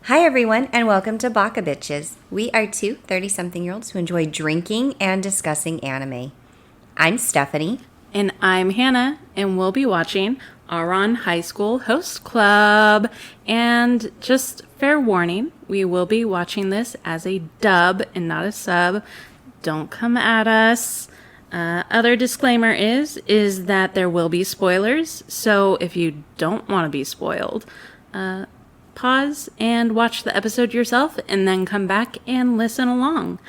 Hi everyone and welcome to Baka Bitches. We are two 30-something-year-olds who enjoy drinking and discussing anime. I'm Stephanie. And I'm Hannah, and we'll be watching Ouran High School Host Club. And just fair warning, we will be watching this as a dub and not a sub. Don't come at us. Other disclaimer is that there will be spoilers, so if you don't want to be spoiled, pause and watch the episode yourself and then come back and listen along.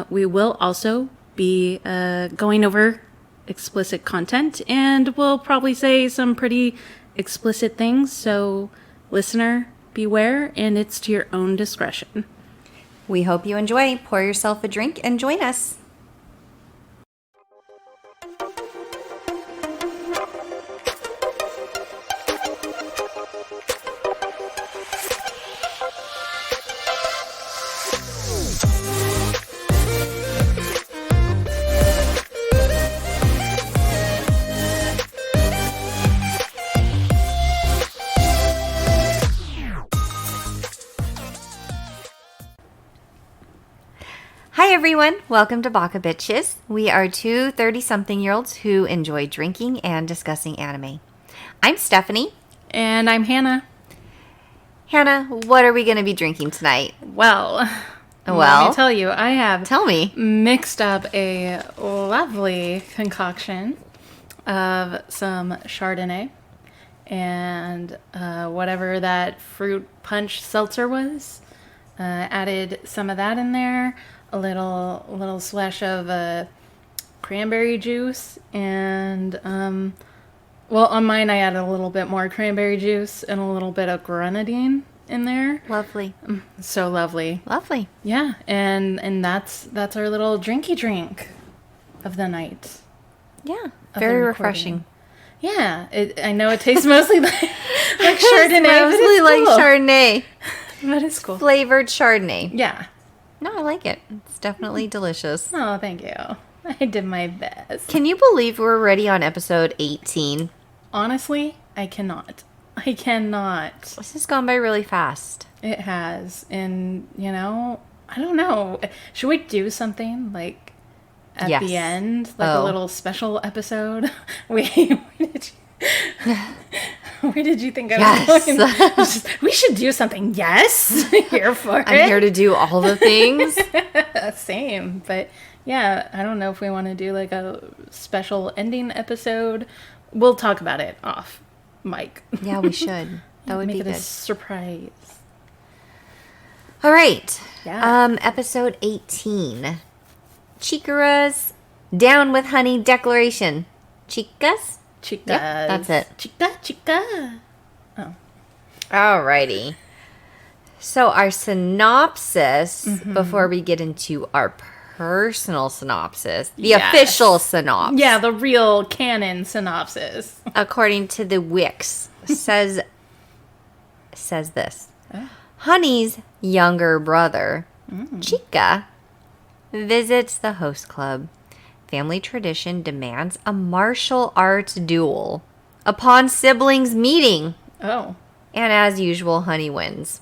We will also be going over explicit content and we'll probably say some pretty explicit things, so listener beware, and it's to your own discretion. We hope you enjoy. Pour yourself a drink and join us. Hi everyone, welcome to Baka Bitches. We are two 30-something-year-olds who enjoy drinking and discussing anime. I'm Stephanie. And I'm Hannah. Hannah, what are we going to be drinking tonight? Let me tell you, I have mixed up a lovely concoction of some Chardonnay and whatever that fruit punch seltzer was. Added some of that in there. A little splash of cranberry juice, and on mine I added a little bit more cranberry juice and a little bit of grenadine in there. Lovely. So lovely. Lovely. Yeah, and that's our little drinky drink of the night. Yeah, very refreshing. Yeah, I know it tastes mostly like Chardonnay. Mostly like Chardonnay. But it's cool. Flavored Chardonnay. Yeah. No, I like it. It's definitely delicious. Oh, thank you. I did my best. Can you believe we're already on episode 18? Honestly, I cannot. This has gone by really fast. It has. And, I don't know. Should we do something like at the end? Like a little special episode? Where did you think I was going? We should do something. Yes. Here for it. I'm here to do all the things. Same. But yeah, I don't know if we want to do like a special ending episode. We'll talk about it off mic. Yeah, we should. That would be good. Make it a surprise. All right. Yeah. Episode 18. Chikara's Down with Honey declaration. Chicas? Chika. Yep, that's it. Chika. Oh. Alrighty. So our synopsis, before we get into our personal synopsis, the official synopsis. Yeah, the real canon synopsis. According to the Wix, says this. Oh. Honey's younger brother, Chika, visits the host club. Family tradition demands a martial arts duel upon siblings meeting. Oh. And as usual, Honey wins.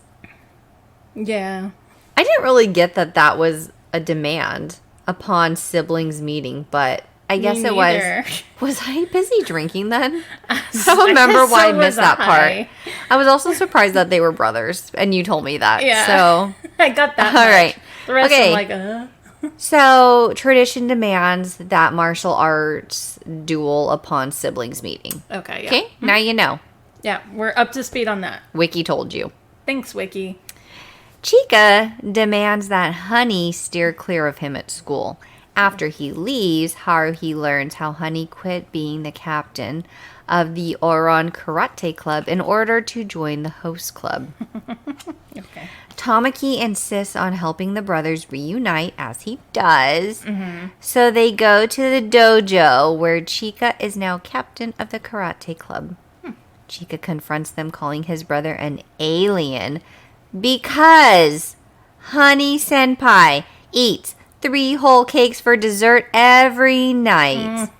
Yeah. I didn't really get that was a demand upon siblings meeting, but I guess it was. Was I busy drinking then? I don't remember why I missed that part. I was also surprised that they were brothers, and you told me that. Yeah. So I got that. All right. The rest okay. I'm like, So, tradition demands that martial arts duel upon siblings meeting. Okay, yeah. Okay, now you know. Yeah, we're up to speed on that. Wiki told you. Thanks, Wiki. Chika demands that Honey steer clear of him at school. After he leaves, Haruhi learns how Honey quit being the captain of the Ouran Karate Club in order to join the host club. Okay. Tamaki insists on helping the brothers reunite, as he does. So they go to the dojo, where Chika is now captain of the karate club. Chika confronts them, calling his brother an alien because Honey-senpai eats 3 whole cakes for dessert every night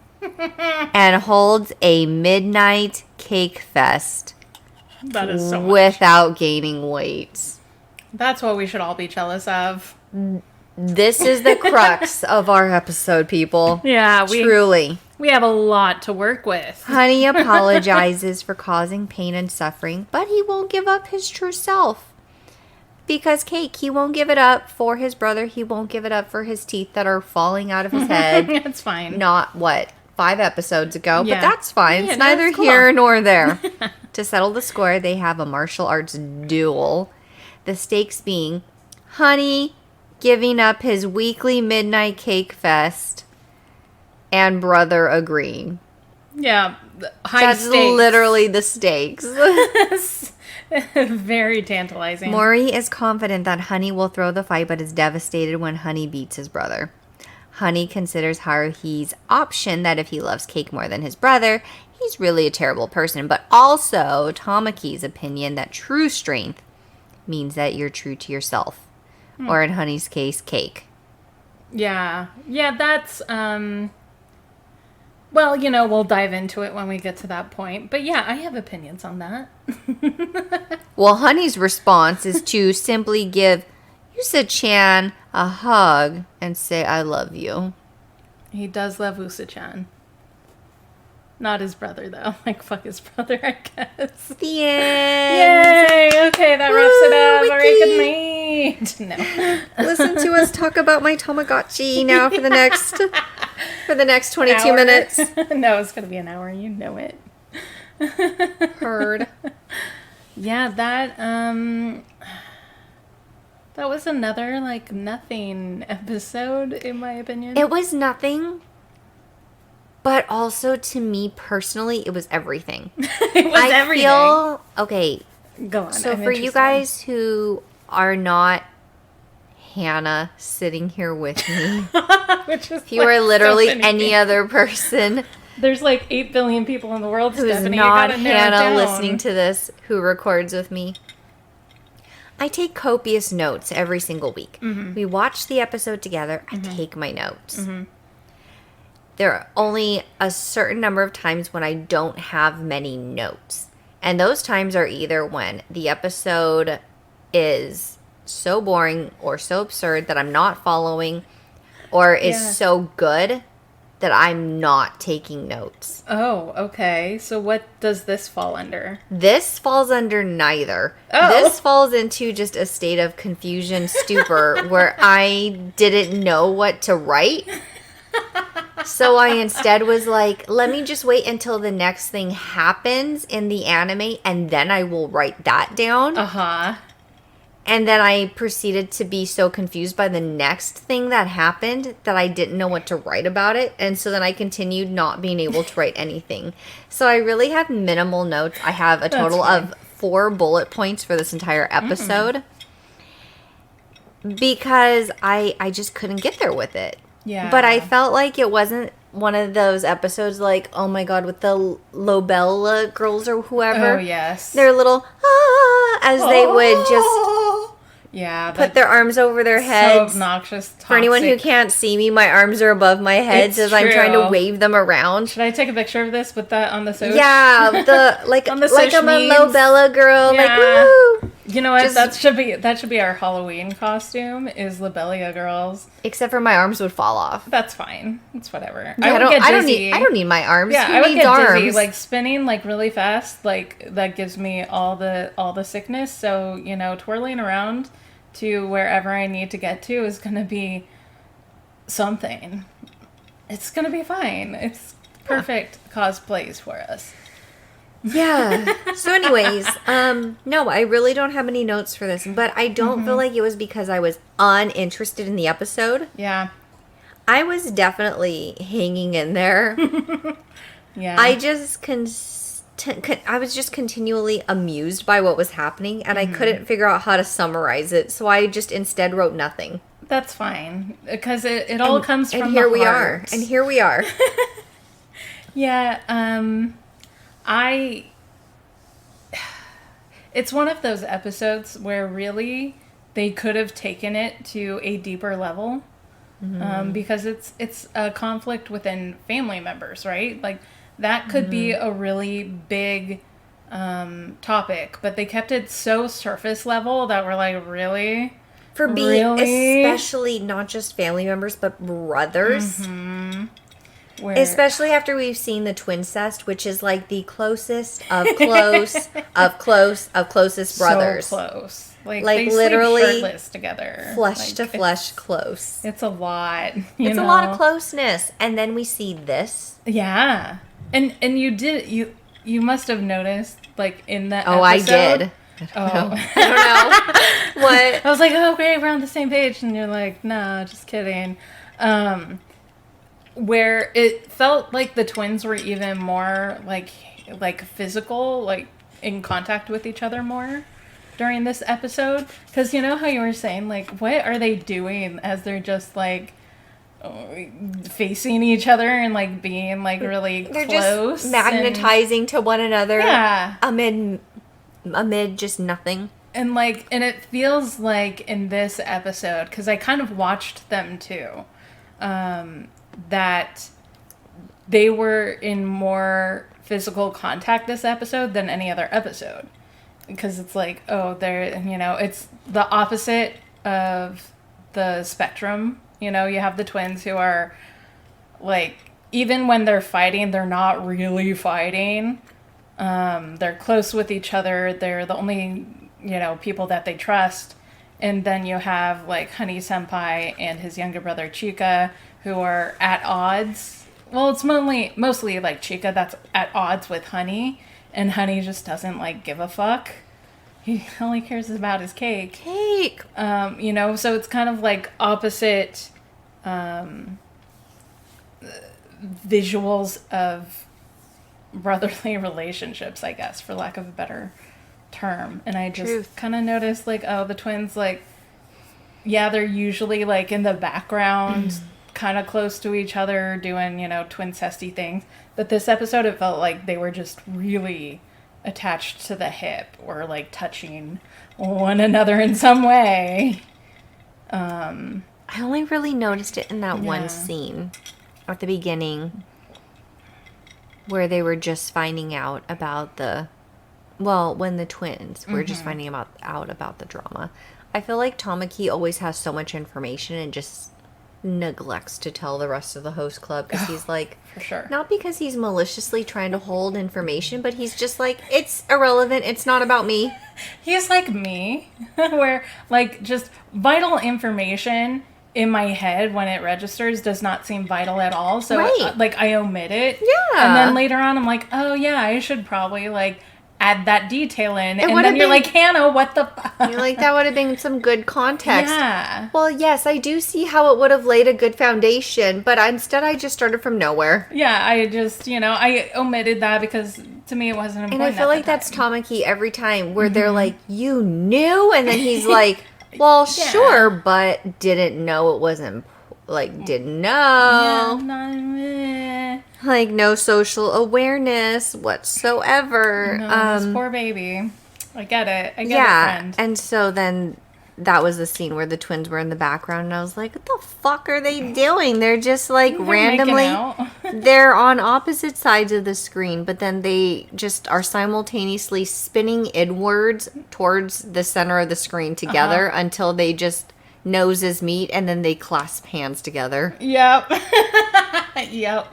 and holds a midnight cake fest That is so without gaining weight. That's what we should all be jealous of. This is the crux of our episode, people. Yeah, Truly. We have a lot to work with. Honey apologizes for causing pain and suffering, but he won't give up his true self. Because Cake, he won't give it up for his brother. He won't give it up for his teeth that are falling out of his head. That's fine. Not, 5 episodes ago? Yeah. But that's fine. Yeah, it's neither cool. here nor there. To settle the score, they have a martial arts duel. The stakes being Honey giving up his weekly midnight cake fest and brother agreeing. Yeah, That's stakes. literally the stakes. Very tantalizing. Maury is confident that Honey will throw the fight, but is devastated when Honey beats his brother. Honey considers Haruhi's option that if he loves Cake more than his brother, he's really a terrible person, but also Tamaki's opinion that true strength means that you're true to yourself. Or in Honey's case, Cake. Yeah. Yeah, that's, well, we'll dive into it when we get to that point. But yeah, I have opinions on that. Well, Honey's response is to simply give Yusa-chan a hug and say, I love you. He does love Usa-chan. Not his brother, though. Like, fuck his brother, I guess. The end. Yay! Okay, that wraps it up. All right, good night. No. Listen to us talk about my Tamagotchi now for the next 22 minutes. No, it's gonna be an hour. You know it. Heard. Yeah, that was another, like, nothing episode, in my opinion. It was nothing, but also to me personally, it was everything. It was everything. Okay, Go on. so I'm for you interested. guys who are not Hannah sitting here with me, Which is if you are literally so many any people. other person There's like 8 billion people in the world, who is Stephanie. not you gotta narrow it Hannah down. listening to this, who records with me, I take copious notes every single week. Mm-hmm. We watch the episode together. I take my notes. There are only a certain number of times when I don't have many notes. And those times are either when the episode is so boring or so absurd that I'm not following, or is Yeah. so good that I'm not taking notes. Oh, okay. So what does this fall under? This falls under neither. Oh. This falls into just a state of confusion, stupor, where I didn't know what to write. So I instead was like, let me just wait until the next thing happens in the anime, and then I will write that down. Uh-huh. And then I proceeded to be so confused by the next thing that happened that I didn't know what to write about it. And so then I continued not being able to write anything. So I really have minimal notes. I have a total of 4 bullet points for this entire episode. Because I just couldn't get there with it. Yeah. But I felt like it wasn't one of those episodes like, oh my god, with the Lobella girls or whoever. Oh, yes. They're little, as they would just Yeah. put their arms over their heads. So obnoxious. Toxic. For anyone who can't see me, my arms are above my head It's as I'm trying to true. wave them around. Should I take a picture of this with that on the social? Yeah, like On the like I'm a social memes. Lobella girl, like Yeah. woo. You know what? Just- that should be our Halloween costume. Is Lobelia girls? Except for my arms would fall off. That's fine. It's whatever. Yeah, I would get dizzy. I don't need my arms. Yeah, Who I would needs get arms? dizzy, like spinning like really fast. Like that gives me all the sickness. So twirling around to wherever I need to get to is gonna be something. It's gonna be fine. It's perfect cosplays for us. Yeah. So anyways, no, I really don't have any notes for this, but I don't feel like it was because I was uninterested in the episode. Yeah. I was definitely hanging in there. Yeah. I just I was just continually amused by what was happening, and I couldn't figure out how to summarize it, so I just instead wrote nothing. That's fine because it all comes from And here the we are. heart. And here we are. Yeah, it's one of those episodes where really they could have taken it to a deeper level, because it's a conflict within family members, right? Like that could be a really big topic, but they kept it so surface level that we're like, really? For being, Really? especially not just family members, but brothers. Where, Especially after we've seen the twincest, which is like the closest of close of closest brothers. So close. Like they literally sleep shirtless together. Flesh to flesh close. It's a lot. It's a lot of closeness. And then we see this. Yeah. And you must have noticed, like, in that Oh, episode. I did. I don't know. What? I was like, oh, great, we're on the same page. And you're like, no, just kidding. Where it felt like the twins were even more, like physical, like, in contact with each other more during this episode. Because you know how you were saying, like, what are they doing as they're just, like, facing each other and like being like really They're close, just magnetizing to one another. Yeah. Amid just nothing. And it feels like in this episode, because I kind of watched them too, that they were in more physical contact this episode than any other episode. Because it's like, oh, it's the opposite of the spectrum. You know, you have the twins who are, like, even when they're fighting, they're not really fighting. They're close with each other. They're the only, people that they trust. And then you have, like, Honey-senpai and his younger brother, Chika, who are at odds. Well, it's mostly like, Chika that's at odds with Honey. And Honey just doesn't, like, give a fuck. He only cares about his cake. So it's kind of like opposite visuals of brotherly relationships, I guess, for lack of a better term. And I just kind of noticed, like, oh, the twins, like, yeah, they're usually, like, in the background, kind of close to each other, doing, twincesty things. But this episode, it felt like they were just really attached to the hip or like touching one another in some way. I only really noticed it in that one scene at the beginning where they were just finding out about when the twins were just finding out about the drama. I feel like Tamaki always has so much information and just neglects to tell the rest of the host club because he's like, for sure, not because he's maliciously trying to hold information, but he's just like, it's irrelevant, it's not about me. He's like me, where like just vital information in my head when it registers does not seem vital at all, so I omit it, and then later on I'm like, oh yeah, I should probably like add that detail in. And then you're like, Hannah, what the fuck? You're like, that would have been some good context. Yeah. Well, yes, I do see how it would have laid a good foundation, but instead I just started from nowhere. Yeah, I just, I omitted that because to me it wasn't important. And I feel like that's Tamaki every time where they're like, you knew? And then he's like, well, sure, but didn't know it wasn't, like, didn't know. Yeah, like, no social awareness whatsoever. No, this poor baby. I get it. I get it, friend. And so then that was the scene where the twins were in the background, and I was like, what the fuck are they doing? They're just, like, randomly, they're on opposite sides of the screen, but then they just are simultaneously spinning inwards towards the center of the screen together until they just noses meet, and then they clasp hands together. Yep. Yep.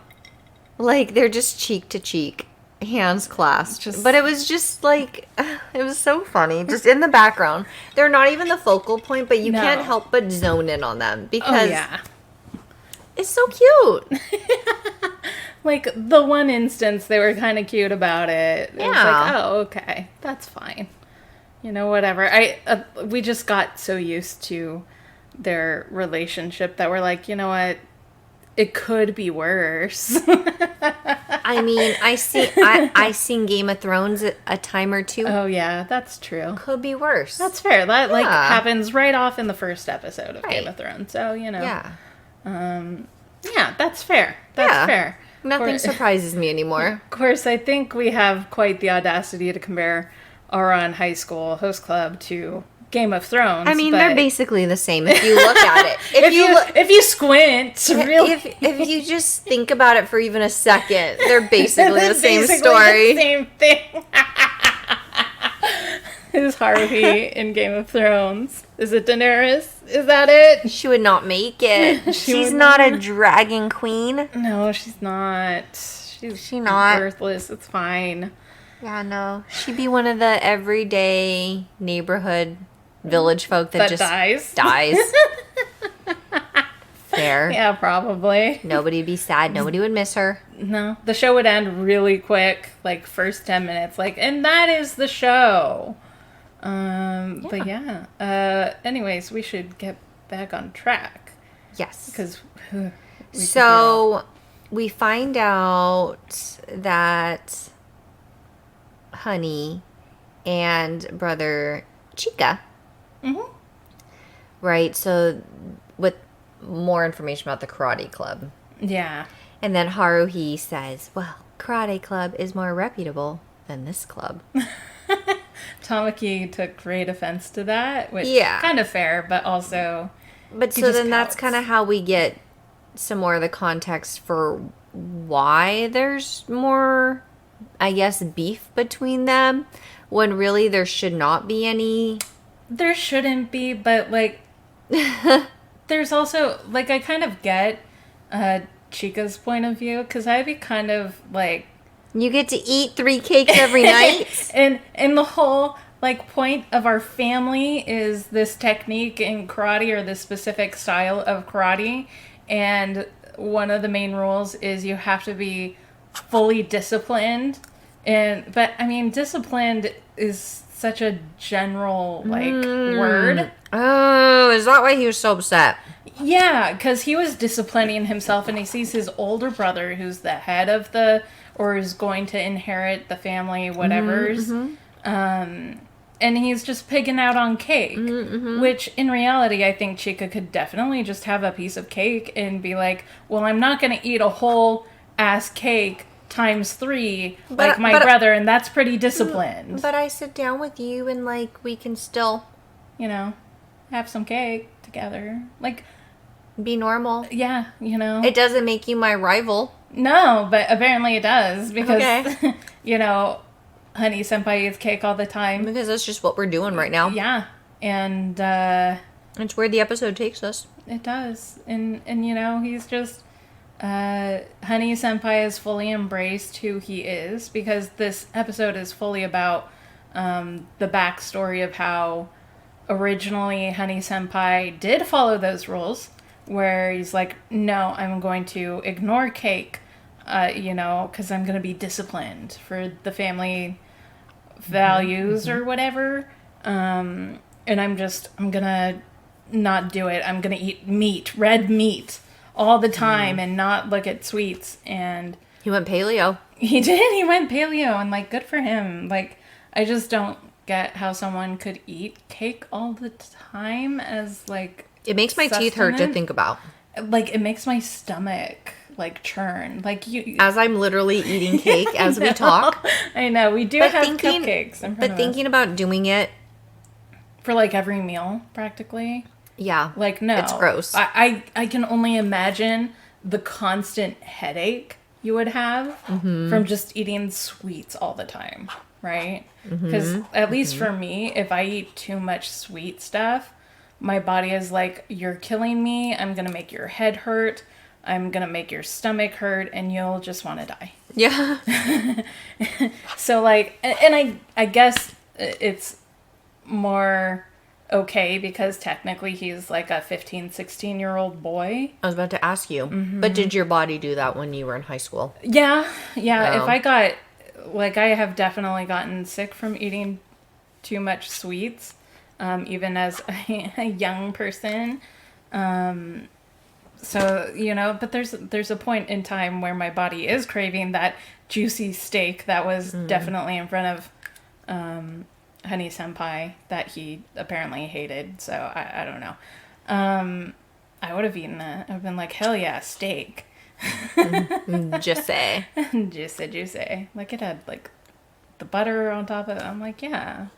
Like, they're just cheek to cheek, hands clasped. But it was just, like, it was so funny. Just in the background. They're not even the focal point, but you can't help but zone in on them. Because it's so cute. Like, the one instance, they were kind of cute about it. It was like, oh, okay. That's fine. Whatever. We just got so used to their relationship that we're like, you know what? It could be worse. I mean, I seen Game of Thrones a time or two. Oh yeah, that's true. Could be worse. That's fair. That like happens right off in the first episode of Game of Thrones. So Yeah, that's fair. That's fair. Nothing surprises me anymore. Of course, I think we have quite the audacity to compare Ouran High School Host Club to Game of Thrones. I mean, they're basically the same if you look at it. If you squint, really. If you just think about it for even a second, they're basically the same story. The same thing. Who's Haruhi in Game of Thrones? Is it Daenerys? Is that it? She would not make it. She's would not a not. dragon queen. No, she's not. She not. Worthless. It's fine. Yeah, no. She'd be one of the everyday neighborhood village folk that just dies. Fair. Yeah, probably. Nobody'd be sad. Nobody would miss her. No, the show would end really quick, like first 10 minutes, like, and that is the show. But yeah. Anyways, we should get back on track. Yes. Because so we find out that Honey and brother Chika, right? So with more information about the karate club. Yeah. And then Haruhi says, well, karate club is more reputable than this club. Tamaki took great offense to that, which Yeah. kind of fair, but also... But so then that's kind of how we get some more of the context for why there's more, I guess, beef between them, when really there should not be any. There shouldn't be, but, like, there's also, like, I kind of get Chika's point of view, because I'd be kind of, like... You get to eat 3 cakes every night? and the whole, like, point of our family is this technique in karate, or this specific style of karate, and one of the main rules is you have to be fully disciplined. But, I mean, disciplined is such a general, like, word. Oh, is that why he was so upset? Yeah, because he was disciplining himself, and he sees his older brother, who's the head of or is going to inherit the family, whatever's, and he's just pigging out on cake, which in reality, I think Chika could definitely just have a piece of cake and be like, well, I'm not going to eat a whole ass cake times 3 like my brother, and that's pretty disciplined. But I sit down with you and, like, we can still, you know, have some cake together. Like, be normal. Yeah, you know. It doesn't make you my rival. No, but apparently it does, because, you know, Honey-senpai eats cake all the time. Because that's just what we're doing right now. Yeah, and, it's where the episode takes us. It does, and you know, he's just, Honey-senpai has fully embraced who he is, because this episode is fully about, the backstory of how originally Honey-senpai did follow those rules, where he's like, no, I'm going to ignore cake, you know, because I'm going to be disciplined for the family values or whatever. And I'm going to not do it. I'm going to eat meat, red meat, all the time and not look at sweets. And he went paleo. He did. He went paleo, and, like, good for him. Like, I just don't get how someone could eat cake all the time as, like... It makes my teeth hurt to think about. Like, it makes my stomach, like, churn. Like, you... As I'm literally eating cake as we talk. I know. We do have cupcakes in front of us. Thinking about doing it... For, like, every meal, practically. Yeah. Like, no. It's gross. I can only imagine the constant headache you would have from just eating sweets all the time, right? Because, at least for me, if I eat too much sweet stuff... My body is like, you're killing me. I'm going to make your head hurt. I'm going to make your stomach hurt. And you'll just want to die. Yeah. So, like, and I guess it's more okay because technically he's like a 15, 16-year-old boy. I was about to ask you. But did your body do that when you were in high school? Yeah. Yeah. Oh. If I got, like, I have definitely gotten sick from eating too much sweets. Even as a young person. So, you know, but there's a point in time where my body is craving that juicy steak that was definitely in front of Honey-senpai that he apparently hated. So, I don't know. I would have eaten it. I've been like, hell yeah, steak. Just say. Juicy. Like, it had, like, the butter on top of it. I'm like, yeah.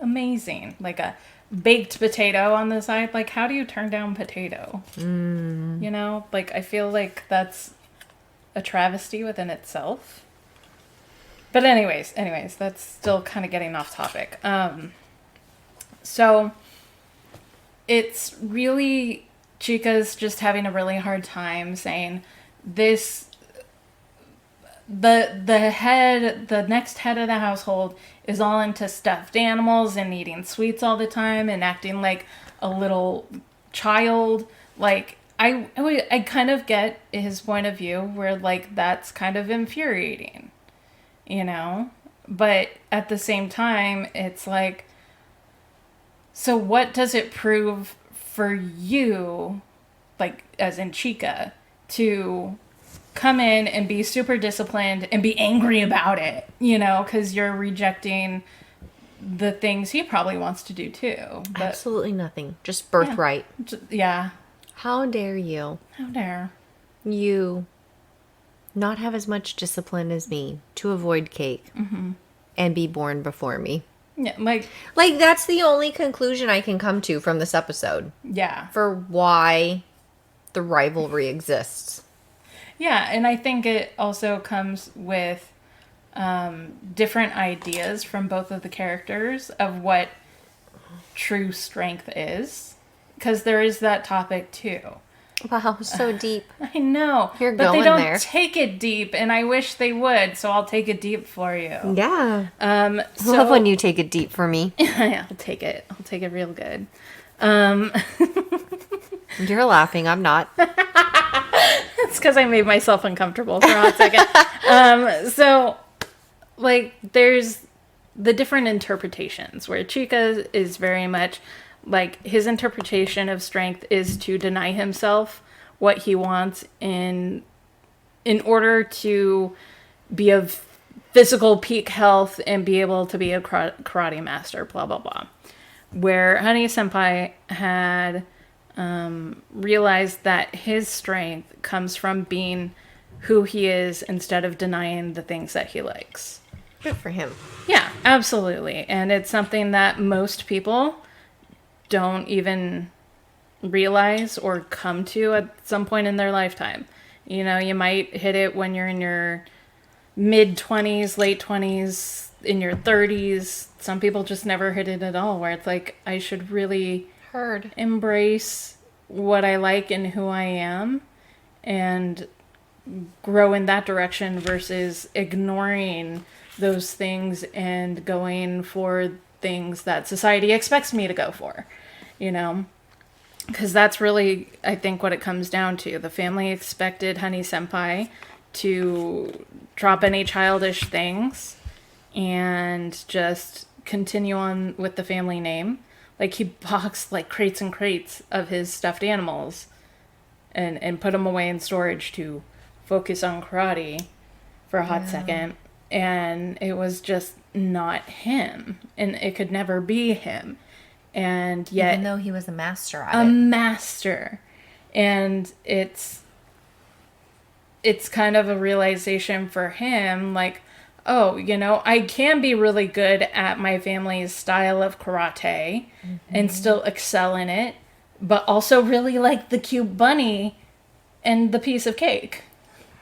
Amazing. Like a baked potato on the side. Like, how do you turn down potato? You know? Like, I feel like that's a travesty within itself. But anyways, that's still kind of getting off topic. So it's really, Chika's just having a really hard time saying this. The next head of the household is all into stuffed animals and eating sweets all the time and acting like a little child. Like, I kind of get his point of view where, like, that's kind of infuriating, you know? But at the same time, it's like, so what does it prove for you, like, as in Chika, to come in and be super disciplined and be angry about it, you know, because you're rejecting the things he probably wants to do too. But, absolutely nothing. Just birthright. Yeah. How dare you? How dare. You not have as much discipline as me to avoid cake and be born before me. Yeah, like that's the only conclusion I can come to from this episode. Yeah. For why the rivalry exists. Yeah, and I think it also comes with different ideas from both of the characters of what true strength is. Because there is that topic too. Wow, so deep. I know. You're but going they don't there. take it deep, and I wish they would, so I'll take it deep for you. Yeah. I Love when you take it deep for me. Yeah, I'll take it. I'll take it real good. You're laughing. I'm not. It's because I made myself uncomfortable for a hot second. So, like, there's the different interpretations where Chika is very much like, his interpretation of strength is to deny himself what he wants in order to be of physical peak health and be able to be a karate master, blah, blah, blah. Where Honey-senpai had realized that his strength comes from being who he is instead of denying the things that he likes. Good for him. Yeah, absolutely. And it's something that most people don't even realize or come to at some point in their lifetime. You know, you might hit it when you're in your mid-20s, late 20s, in your 30s. Some people just never hit it at all, where it's like, I should really embrace what I like and who I am and grow in that direction versus ignoring those things and going for things that society expects me to go for, you know? Because that's really, I think, what it comes down to. The family expected Honey-senpai to drop any childish things and just continue on with the family name. Like, he boxed, like, crates and crates of his stuffed animals and put them away in storage to focus on karate for a hot second. And it was just not him. And it could never be him. And yet... Even though he was a master at it. A master. And it's kind of a realization for him, like, oh, you know, I can be really good at my family's style of karate and still excel in it, but also really like the cute bunny and the piece of cake.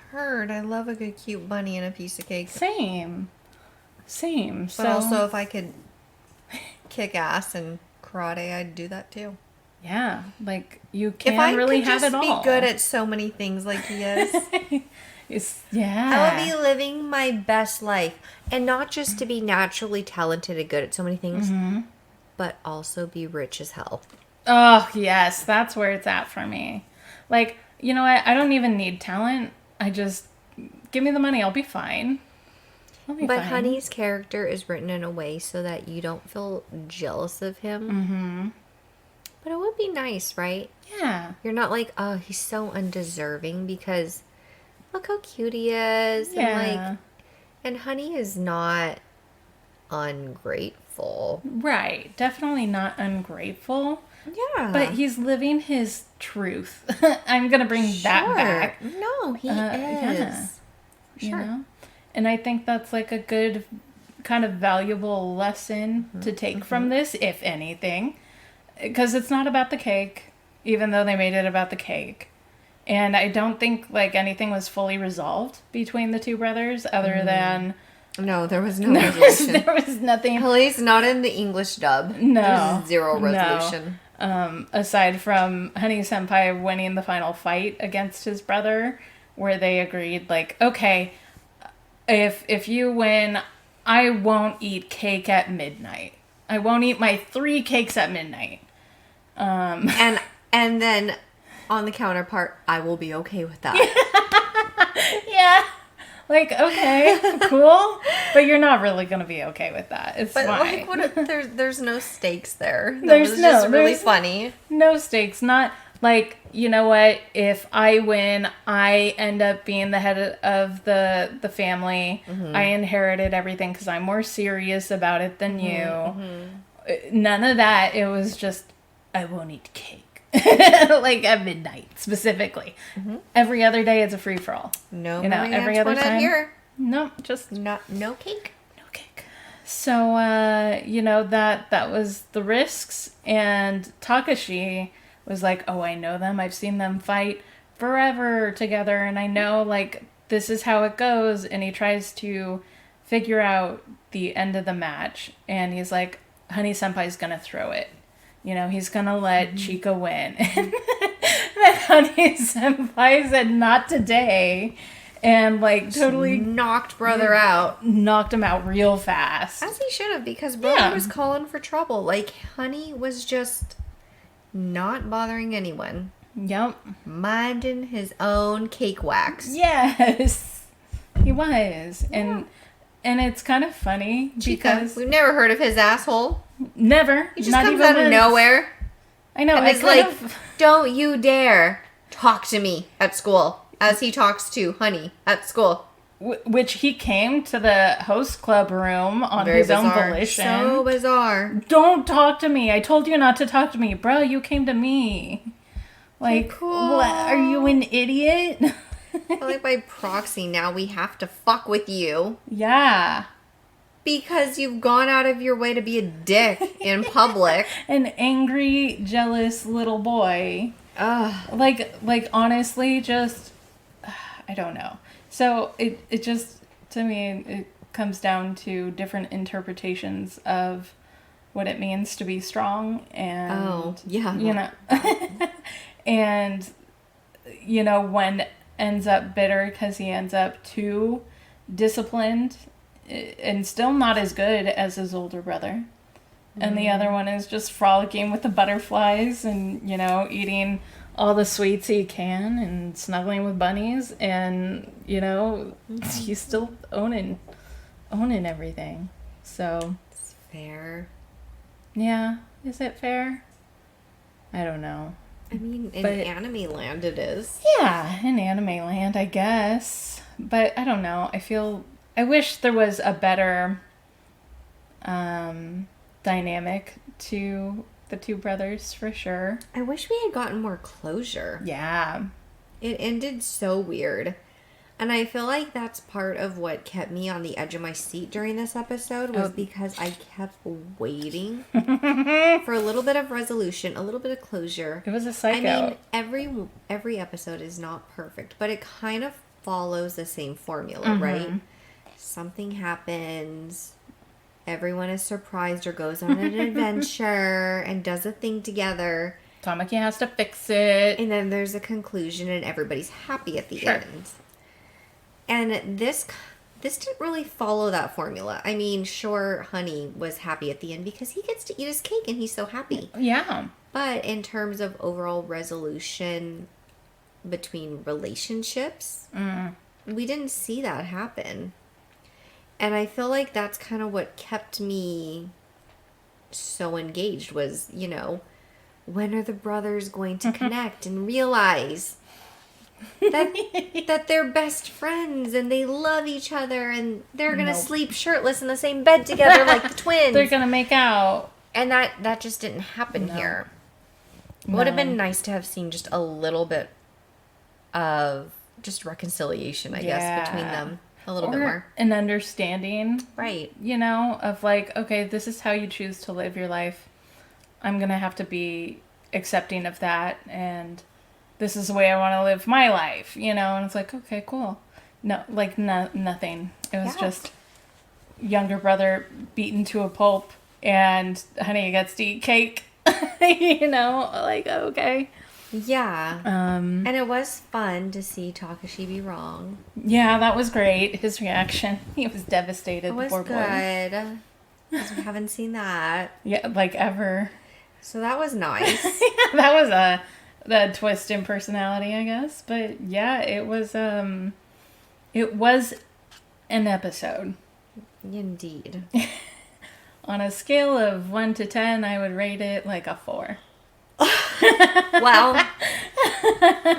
Heard. I love a good cute bunny and a piece of cake. Same. But also, if I could kick ass and karate, I'd do that too. Yeah, like, you can really have it all. If I could just be good at so many things like he is. I would be living my best life. And not just to be naturally talented and good at so many things, but also be rich as hell. Oh, yes, that's where it's at for me. Like, you know what? I don't even need talent. I just, give me the money, I'll be fine. But Honey's character is written in a way so that you don't feel jealous of him. But it would be nice, right? Yeah. You're not like, oh, he's so undeserving, because look how cute he is. Yeah. And Honey is not ungrateful. Right. Definitely not ungrateful. Yeah. But he's living his truth. I'm going to bring that back. No, he is. Yeah. Sure. You know? And I think that's like a good kind of valuable lesson to take from this, if anything. Because it's not about the cake, even though they made it about the cake. And I don't think, like, anything was fully resolved between the two brothers, other than No, there was no resolution. There was nothing. At least not in the English dub. No. There's zero resolution. No. Aside from Honey-senpai winning the final fight against his brother, where they agreed, like, okay, if you win, I won't eat cake at midnight. I won't eat my 3 cakes at midnight. And then on the counterpart, I will be okay with that. Yeah. Like, okay, cool, but you're not really gonna be okay with that. It's fine. Like, there's no stakes there. There's just really funny. No stakes. Not like, you know what? If I win, I end up being the head of the family. Mm-hmm. I inherited everything because I'm more serious about it than you. Mm-hmm. None of that. It was just, I won't eat cake. Like at midnight specifically. Mm-hmm. Every other day it's a free for all. No, every other time. Here. No, just no cake. No cake. So that was the risks, and Takashi was like, "Oh, I know them. I've seen them fight forever together, and I know like this is how it goes." And he tries to figure out the end of the match, and he's like, "Honey-senpai's gonna throw it. He's gonna let Chika win." And then Honey-senpai said, "Not today." And like totally knocked brother out. Knocked him out real fast. As he should have, because brother was calling for trouble. Like, Honey was just not bothering anyone. Yep. Minding his own cake wax. Yes. He was. Yeah. And it's kind of funny Chika, because we've never heard of his asshole. Never. He just comes out of nowhere. I know. And it's like, don't you dare talk to me at school, as he talks to Honey at school. Which he came to the host club room on his own volition. So bizarre. Don't talk to me. I told you not to talk to me. Bro, you came to me. Like, cool. What? Are you an idiot? Like, by proxy, now we have to fuck with you. Yeah. Because you've gone out of your way to be a dick in public. An angry, jealous little boy. Ugh. Like honestly, just, I don't know. So it just, to me, it comes down to different interpretations of what it means to be strong. And, and, when ends up bitter because he ends up too disciplined and still not as good as his older brother. And the other one is just frolicking with the butterflies and, eating all the sweets he can and snuggling with bunnies. And, he's still owning everything. So. It's fair. Yeah. Is it fair? I don't know. I mean, in anime land it is. Yeah, in anime land, I guess. But I don't know. I wish there was a better dynamic to the two brothers, for sure. I wish we had gotten more closure. Yeah. It ended so weird. And I feel like that's part of what kept me on the edge of my seat during this episode was because I kept waiting for a little bit of resolution, a little bit of closure. It was a psycho. I mean, every episode is not perfect, but it kind of follows the same formula, right? Something happens, everyone is surprised or goes on an adventure and does a thing together. Tamaki has to fix it. And then there's a conclusion and everybody's happy at the end. And this didn't really follow that formula. I mean, sure, Honey was happy at the end because he gets to eat his cake and he's so happy. Yeah. But in terms of overall resolution between relationships, we didn't see that happen. And I feel like that's kind of what kept me so engaged was, when are the brothers going to connect and realize that they're best friends and they love each other and they're going to sleep shirtless in the same bed together like the twins. They're going to make out. And that just didn't happen here. It would have been nice to have seen just a little bit of just reconciliation, I guess, between them. A little bit more. An understanding. Right. Of like, okay, this is how you choose to live your life. I'm going to have to be accepting of that. And this is the way I want to live my life, And it's like, okay, cool. No, like nothing. It was just younger brother beaten to a pulp and Honey gets to eat cake. Like, okay. Yeah. And it was fun to see Takashi be wrong. Yeah, that was great. His reaction. He was devastated. It was poor boy. good. Because we haven't seen that. Yeah, like ever. So that was nice. Yeah, that was the twist in personality, I guess. But yeah, it was an episode. Indeed. On a scale of 1 to 10, I would rate it like a 4. Well,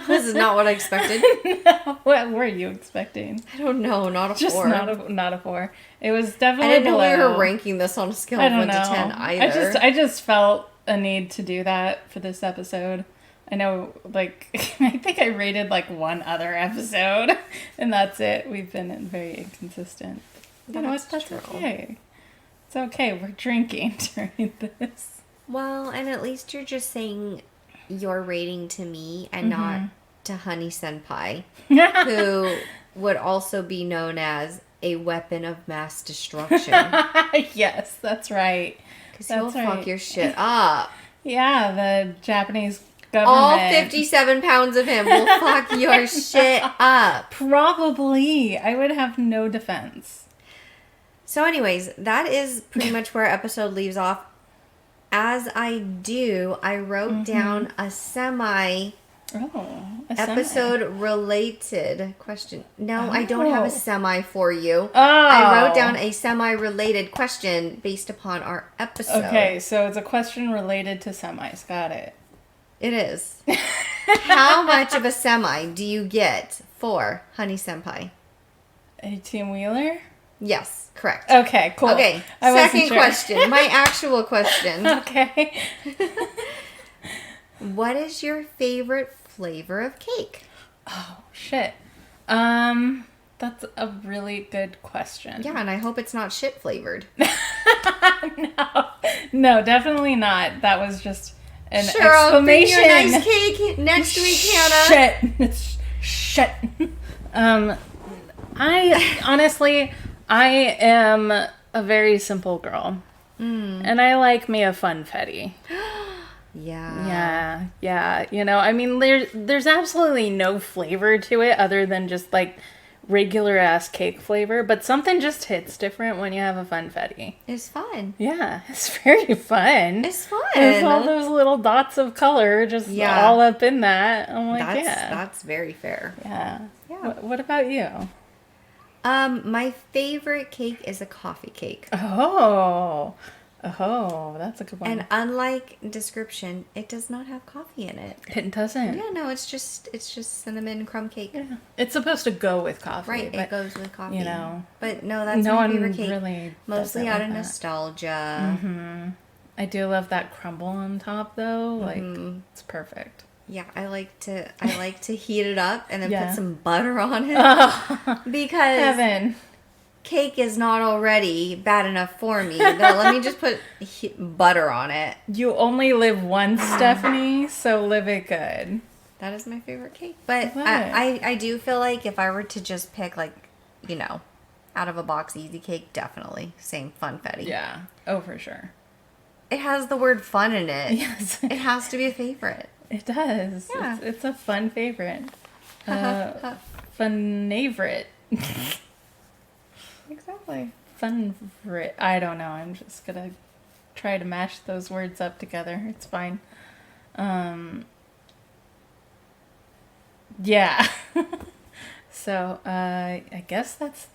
this is not what I expected. No, what were you expecting? I don't know, not a Just 4. not a 4. It was definitely I didn't know below. we were ranking this on a scale of 1 to 10 either. I just felt a need to do that for this episode. I know, like, I think I rated like one other episode, and that's it. We've been very inconsistent. You know what? That's true. okay. It's okay. We're drinking during this. Well, and at least you're just saying your rating to me and not to Honey-senpai, who would also be known as a weapon of mass destruction. Yes, that's right. Because he'll fuck your shit up. Yeah, the Japanese government. All 57 pounds of him will fuck your shit up. Probably. I would have no defense. So anyways, that is pretty much where our episode leaves off. As I do, I wrote down a episode related question. No, I don't have a semi for you. Oh. I wrote down a semi-related question based upon our episode. Okay, so it's a question related to semis. Got it. It is. How much of a semi do you get for Honey-senpai? 18-wheeler? Yes, correct. Okay, cool. Okay, second question. My actual question. Okay. What is your favorite flavor of cake? Oh, shit. That's a really good question. Yeah, and I hope it's not shit flavored. No, definone not. That was just an Sure, exclamation. I'll bring you a nice cake next week, Hannah. Shit. I am a very simple girl. And I like me a funfetti. Yeah. Yeah. I mean, there's absolutely no flavor to it other than just like regular ass cake flavor, but something just hits different when you have a funfetti. It's fun. Yeah, it's very fun. It's fun. There's all those little dots of color just all up in that. I'm like, that's very fair. Yeah. What about you? My favorite cake is a coffee cake. Oh, that's a good one. And unlike description, it does not have coffee in it. It doesn't. Yeah, no, it's just cinnamon crumb cake. Yeah. It's supposed to go with coffee. Right, it goes with coffee. But no, that's no my one favorite cake. Really Mostly out of that. nostalgia. Mm-hmm. I do love that crumble on top though. Like it's perfect. Yeah, I like to heat it up and then put some butter on it. Because Heaven. Cake is not already bad enough for me. Let me just put butter on it. You only live once, Stephanie, so live it good. That is my favorite cake. But I do feel like if I were to just pick like, out of a box easy cake, definitely same funfetti. Yeah. Oh, for sure. It has the word fun in it. Yes. It has to be a favorite. It does. Yeah. It's a fun favorite. Fun-favorite. Exactly. Fun-favorite. I don't know. I'm just gonna try to mash those words up together. It's fine. Yeah. So, I guess that's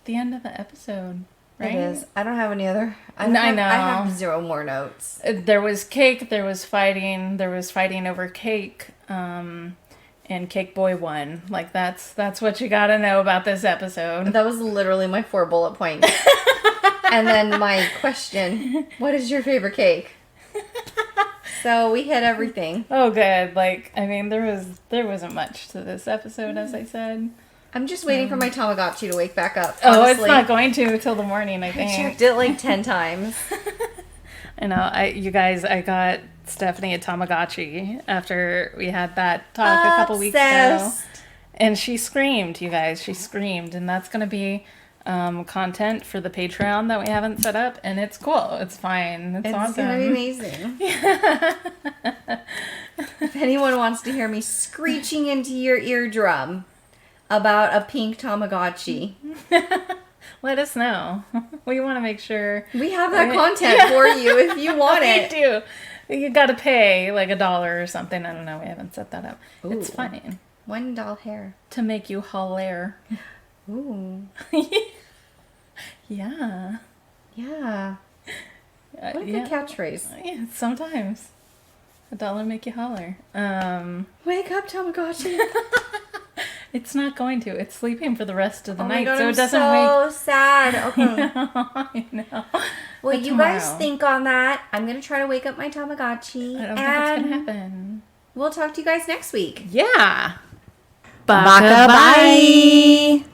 the end of the episode, right? It is. I don't have any other. I know. I have 0 more notes. There was cake, there was fighting over cake, and Cake Boy won. Like, that's what you gotta know about this episode. That was literally my 4 bullet points. And then my question, what is your favorite cake? So we hit everything. Oh, good. Like, I mean, there wasn't much to this episode, as I said. I'm just waiting for my Tamagotchi to wake back up. Oh, honestly. it's not going to till the morning, I think. I checked it like 10 times. I know. You guys, I got Stephanie a Tamagotchi after we had that talk a couple weeks ago. And she screamed, you guys. She screamed. And that's going to be content for the Patreon that we haven't set up, and it's cool. It's fine. It's awesome. It's gonna be amazing. If anyone wants to hear me screeching into your eardrum about a pink Tamagotchi, let us know. We want to make sure we have that content for you if you want it. We do. You got to pay like $1 or something. I don't know. We haven't set that up. Ooh. It's fine. $1 hair. To make you hilarious. Ooh. Yeah. Yeah. What a good catchphrase. Yeah, sometimes. $1 make you holler. Wake up, Tamagotchi. It's not going to. It's sleeping for the rest of the Oh night, my God, so I'm it doesn't so wake. sad. Okay. I know. Well, But you guys tomorrow. think on that. I'm gonna try to wake up my Tamagotchi. I don't think it's gonna happen. We'll talk to you guys next week. Yeah. Baka, bye.